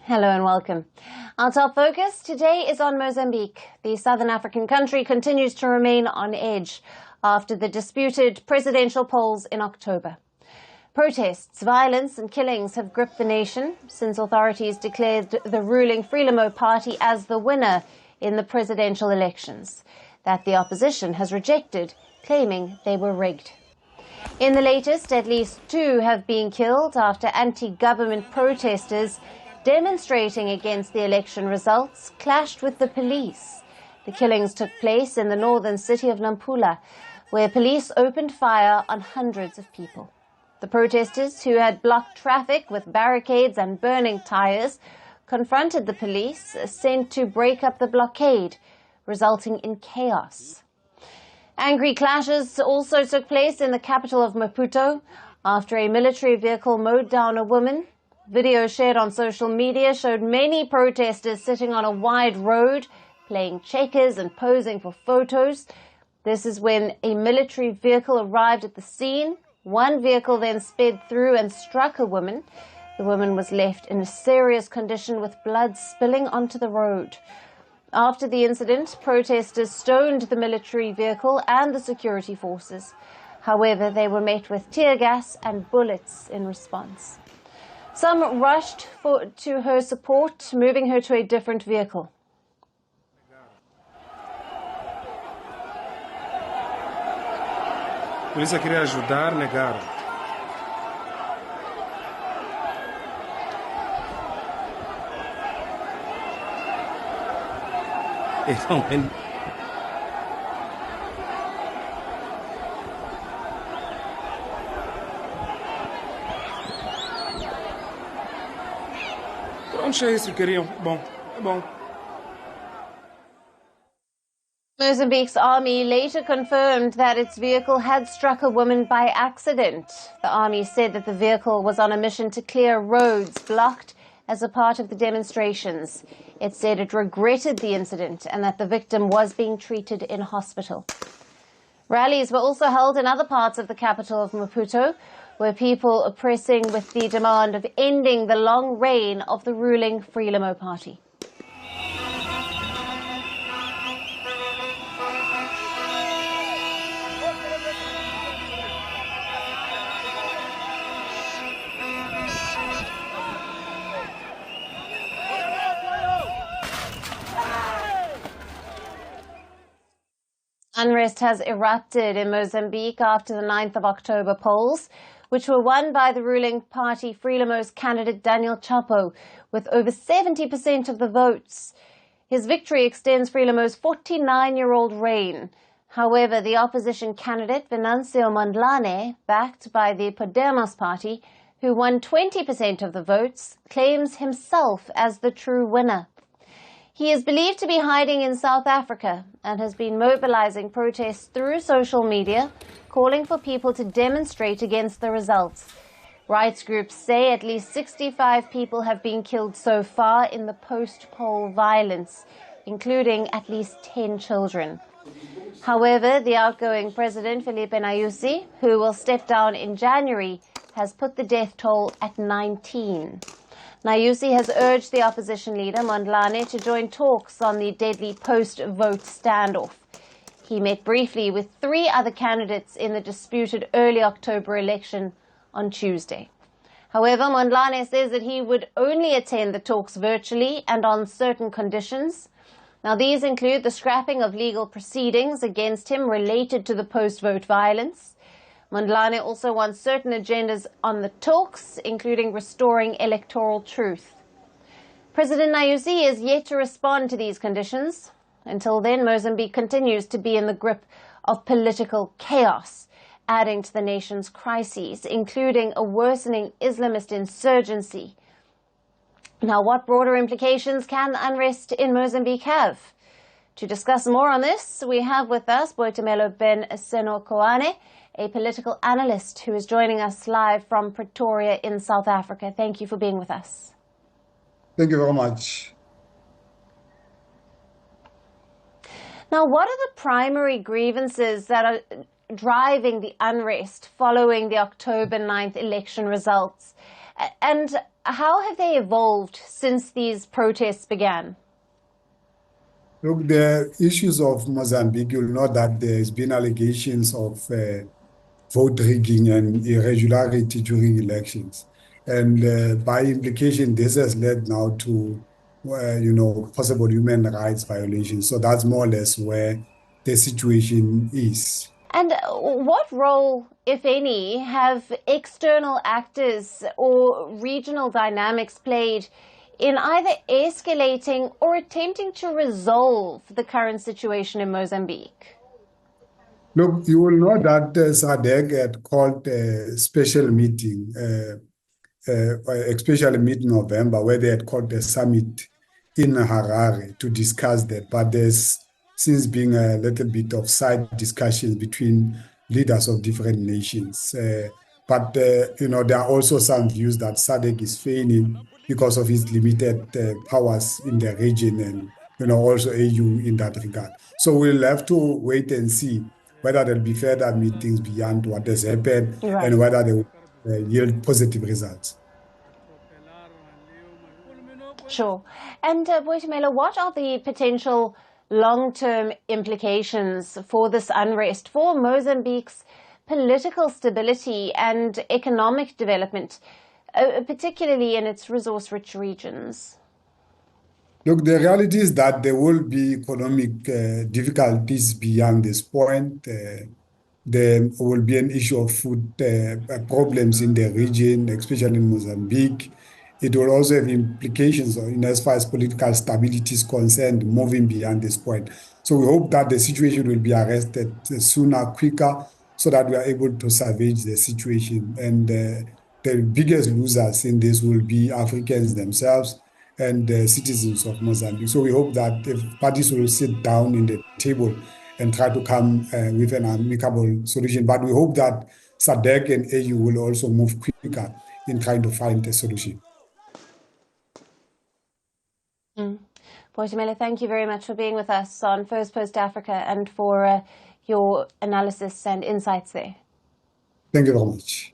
Hello and welcome. Our top focus today is on Mozambique. The southern African country continues to remain on edge after the disputed presidential polls in October. Protests, violence and killings have gripped the nation since authorities declared the ruling Frelimo party as the winner in the presidential elections, that the opposition has rejected, claiming they were rigged. In the latest, at least 2 have been killed after anti-government protesters demonstrating against the election results clashed with the police. The killings took place in the northern city of Nampula, where police opened fire on hundreds of people. The protesters, who had blocked traffic with barricades and burning tires, confronted the police sent to break up the blockade, resulting in chaos. Angry clashes also took place in the capital of Maputo after a military vehicle mowed down a woman. Video shared on social media showed many protesters sitting on a wide road, playing checkers and posing for photos. This is when a military vehicle arrived at the scene. One vehicle then sped through and struck a woman. The woman was left in a serious condition with blood spilling onto the road. After the incident, protesters stoned the military vehicle and the security forces. However, they were met with tear gas and bullets in response. Some rushed to her support, moving her to a different vehicle. Polícia queria ajudar, negaram. Então, pronto, é isso que queriam. Bom, é bom. Mozambique's army later confirmed that its vehicle had struck a woman by accident. The army said that the vehicle was on a mission to clear roads blocked as a part of the demonstrations. It said it regretted the incident and that the victim was being treated in hospital. Rallies were also held in other parts of the capital of Maputo, where people are pressing with the demand of ending the long reign of the ruling Frelimo party. Unrest has erupted in Mozambique after the 9th of October polls, which were won by the ruling party Frelimo's candidate Daniel Chapo, with over 70% of the votes. His victory extends Frelimo's 49-year-old reign. However, the opposition candidate Venancio Mondlane, backed by the Podemos party, who won 20% of the votes, claims himself as the true winner. He is believed to be hiding in South Africa and has been mobilizing protests through social media, calling for people to demonstrate against the results. Rights groups say at least 65 people have been killed so far in the post-poll violence, including at least 10 children. However, the outgoing president, Felipe Nyusi, who will step down in January, has put the death toll at 19. Nyusi has urged the opposition leader, Mondlane, to join talks on the deadly post-vote standoff. He met briefly with 3 other candidates in the disputed early October election on Tuesday. However, Mondlane says that he would only attend the talks virtually and on certain conditions. Now, these include the scrapping of legal proceedings against him related to the post-vote violence. Mondlane also wants certain agendas on the talks, including restoring electoral truth. President Nyusi is yet to respond to these conditions. Until then, Mozambique continues to be in the grip of political chaos, adding to the nation's crises, including a worsening Islamist insurgency. Now, what broader implications can the unrest in Mozambique have? To discuss more on this, we have with us Boitumelo Ben Senokoane, a political analyst who is joining us live from Pretoria in South Africa. Thank you for being with us. Thank you very much. Now, what are the primary grievances that are driving the unrest following the October 9th election results? And how have they evolved since these protests began? Look, the issues of Mozambique, you'll know that there's been allegations of vote rigging and irregularity during elections. And by implication, this has led now to, possible human rights violations. So that's more or less where the situation is. And what role, if any, have external actors or regional dynamics played in either escalating or attempting to resolve the current situation in Mozambique? Look, you will know that SADC had called a special meeting, especially mid-November, where they had called a summit in Harare to discuss that. But there's since been a little bit of side discussions between leaders of different nations. But there are also some views that SADC is failing because of its limited powers in the region and also AU in that regard. So we'll have to wait and see whether there'll be further meetings beyond what has happened Right. and whether they will yield positive results. Sure. And Boitumelo, what are the potential long-term implications for this unrest for Mozambique's political stability and economic development, particularly in its resource-rich regions? Look, the reality is that there will be economic difficulties beyond this point. There will be an issue of food problems in the region, especially in Mozambique. It will also have implications in as far as political stability is concerned, moving beyond this point. So we hope that the situation will be arrested sooner, quicker, so that we are able to salvage the situation. And the biggest losers in this will be Africans themselves and the citizens of Mozambique. So we hope that if parties will sit down in the table and try to come with an amicable solution. But we hope that SADC and AU will also move quicker in trying to find a solution. Boitumelo, thank you very much for being with us on Firstpost Africa and for your analysis and insights there. Thank you very much.